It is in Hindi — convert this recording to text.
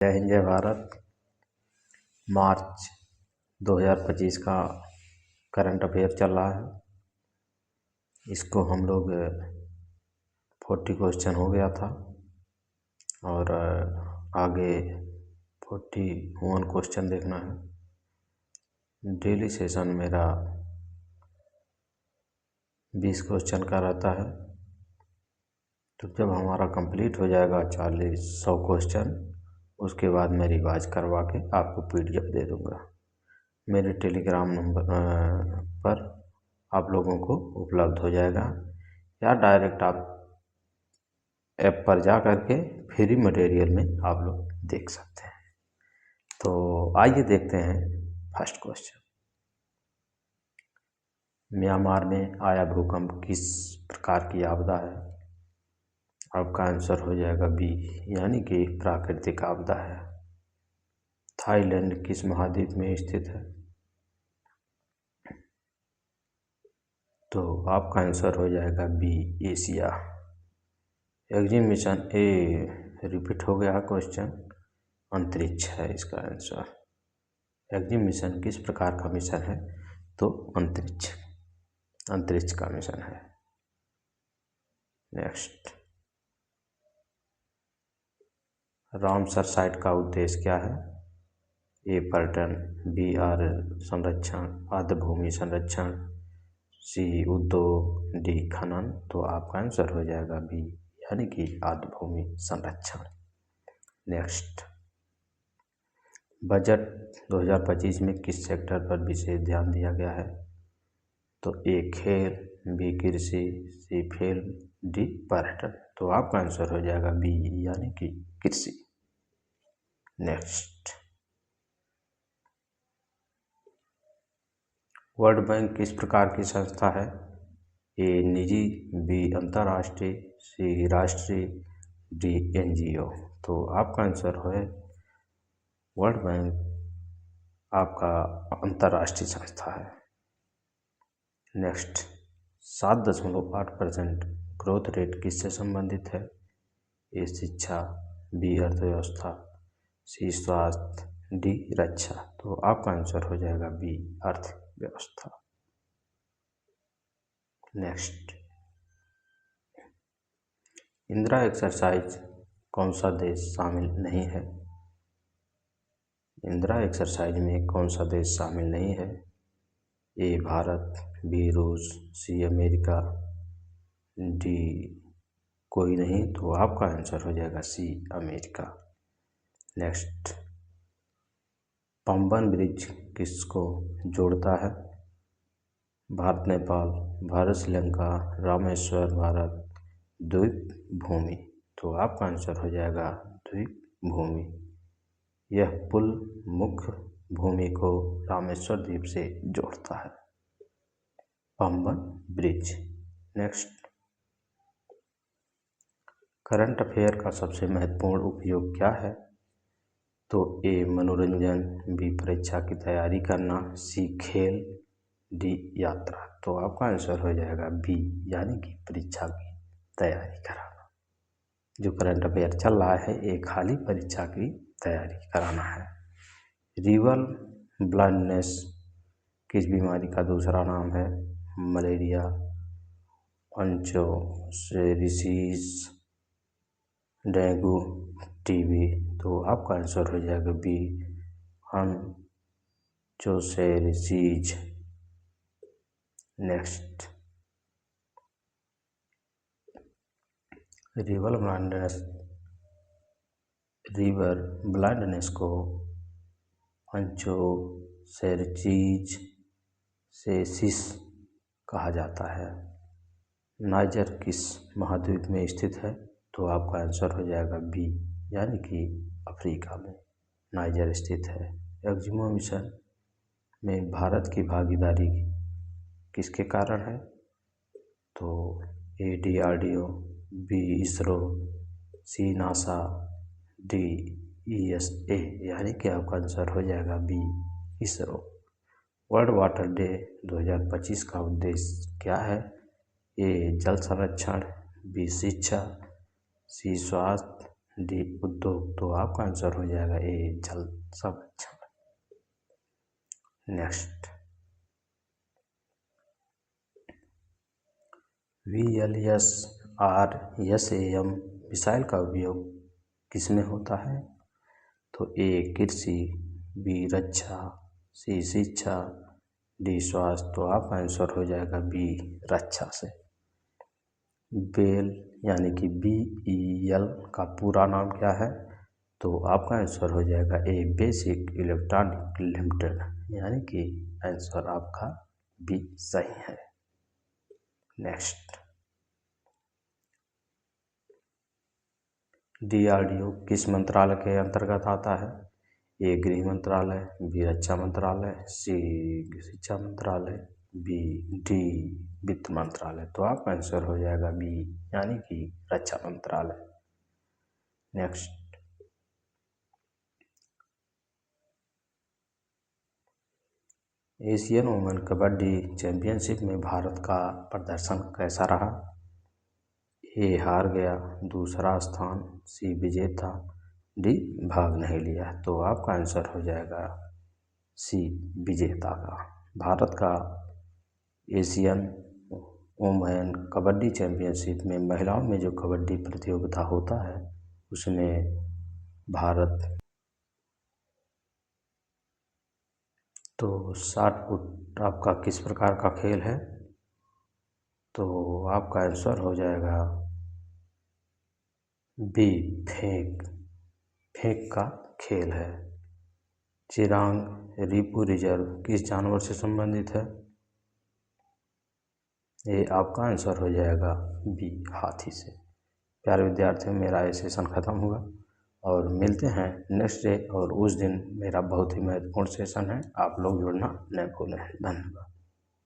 जय हिंद जय भारत। मार्च 2025 का करंट अफेयर चल रहा है। इसको हम लोग 40 क्वेश्चन हो गया था और आगे 41 क्वेश्चन देखना है। डेली सेशन मेरा 20 क्वेश्चन का रहता है। तो जब हमारा कंप्लीट हो जाएगा 100 क्वेश्चन, उसके बाद मैं रिवाइज करवा के आपको PDF दे दूँगा। मेरे टेलीग्राम नंबर पर आप लोगों को उपलब्ध हो जाएगा, या डायरेक्ट आप ऐप पर जा कर के फ्री मटेरियल में आप लोग देख सकते हैं। तो आइए देखते हैं फर्स्ट क्वेश्चन। म्यांमार में आया भूकंप किस प्रकार की आपदा है? आपका आंसर हो जाएगा बी, यानी कि प्राकृतिक आपदा है। थाईलैंड किस महाद्वीप में स्थित है? तो आपका आंसर हो जाएगा बी, एशिया। एग्जीमिशन रिपीट हो गया क्वेश्चन, अंतरिक्ष है इसका आंसर। एग्जीमिशन किस प्रकार का मिशन है? तो अंतरिक्ष का मिशन है। नेक्स्ट, रामसर साइट का उद्देश्य क्या है? ए, पर्यटन, बी, आर्य संरक्षण, आर्द्र भूमि संरक्षण, सी, उद्योग, डी, खनन। तो आपका आंसर हो जाएगा बी, यानी कि आर्द्र भूमि संरक्षण। नेक्स्ट, बजट 2025 में किस सेक्टर पर विशेष ध्यान दिया गया है? तो ए, खेल, बी, कृषि, सी, फिल्म, डी, पर्यटन। तो आपका आंसर हो जाएगा बी, यानी कि कृषि। नेक्स्ट, वर्ल्ड बैंक किस प्रकार की संस्था है? ए, निजी, बी, अंतर्राष्ट्रीय, सी, राष्ट्रीय, डी, NGO। तो आपका आंसर है वर्ल्ड बैंक आपका अंतर्राष्ट्रीय संस्था है। नेक्स्ट, 7.8% ग्रोथ रेट किससे संबंधित है? ए, शिक्षा, बी, अर्थव्यवस्था, सी, स्वास्थ्य, डी, रक्षा। तो आपका आंसर हो जाएगा बी, अर्थव्यवस्था। नेक्स्ट, इंदिरा एक्सरसाइज कौन सा देश शामिल नहीं है? इंदिरा एक्सरसाइज में कौन सा देश शामिल नहीं है? ए, भारत, बी, रूस, सी, अमेरिका, डी, कोई नहीं। तो आपका आंसर हो जाएगा सी, अमेरिका। नेक्स्ट, पंबन ब्रिज किसको जोड़ता है? भारत नेपाल, भारत श्रीलंका, रामेश्वर भारत, द्वीप भूमि। तो आपका आंसर हो जाएगा द्वीप भूमि। यह पुल मुख्य भूमि को रामेश्वर द्वीप से जोड़ता है, Pamban bridge. Next, current affair का सबसे महत्वपूर्ण उपयोग क्या है? तो ए, मनोरंजन, बी, परीक्षा की तैयारी करना, सी, खेल, डी, यात्रा। तो आपका आंसर हो जाएगा बी, यानी कि परीक्षा की तैयारी कराना। जो करंट अफेयर चल रहा है ये खाली परीक्षा की तैयारी कराना है। रिवर ब्लाइंडनेस किस बीमारी का दूसरा नाम है? Malaria, onchocerciasis, dengue, TB। तो आपका आंसर हो जाएगा B, onchocerciasis. Next, river blindness को ऑन्चोसेरिसिस कहा जाता है। नाइजर किस महाद्वीप में स्थित है? तो आपका आंसर हो जाएगा बी, यानी कि अफ्रीका में नाइजर स्थित है। एग्जिमो मिशन में भारत की भागीदारी किसके कारण है? तो A, DRDO, B, ISRO, C, NASA, D, ESA। यानी कि आपका आंसर हो जाएगा B, ISRO. World water day 2025 का उद्देश्य क्या है? ए, जल संरक्षण, बी, शिक्षा, सी, स्वास्थ्य, डी उद्योग। तो आपका आंसर हो जाएगा ए जल संरक्षण। नेक्स्ट, VLSRSAM मिसाइल का उपयोग किसमें होता है? तो ए कृषि, बी रक्षा, सी शिक्षा, डी स्वास्थ्य। तो आपका आंसर हो जाएगा बी रक्षा से। बेल यानी कि BEL का पूरा नाम क्या है? तो आपका आंसर हो जाएगा ए बेसिक इलेक्ट्रॉनिक लिमिटेड, यानी कि आंसर आपका बी सही है। नेक्स्ट, DRDO किस मंत्रालय के अंतर्गत आता है? ए गृह मंत्रालय, बी रक्षा मंत्रालय, सी शिक्षा मंत्रालय, डी वित्त मंत्रालय। तो आपका आंसर हो जाएगा बी, यानी कि रक्षा मंत्रालय। Next, Asian women kabaddi championship में भारत का प्रदर्शन कैसा रहा? ए हार गया, दूसरा स्थान, सी विजेता, डी भाग नहीं लिया। तो आपका आंसर हो जाएगा सी विजेता का। भारत का एशियन वुमेन कबड्डी चैंपियनशिप में महिलाओं में जो कबड्डी प्रतियोगिता होता है उसमें भारत तो 60 फुट आपका किस प्रकार का खेल है? तो आपका आंसर हो जाएगा बी फेंक का खेल है। चिरांग रिपू रिजर्व किस जानवर से संबंधित है? ये आपका आंसर हो जाएगा बी हाथी से। प्यारे विद्यार्थियों, मेरा ये सेशन ख़त्म हुआ और मिलते हैं नेक्स्ट डे, और उस दिन मेरा बहुत ही महत्वपूर्ण सेशन है, आप लोग जुड़ना न भूलें। धन्यवाद।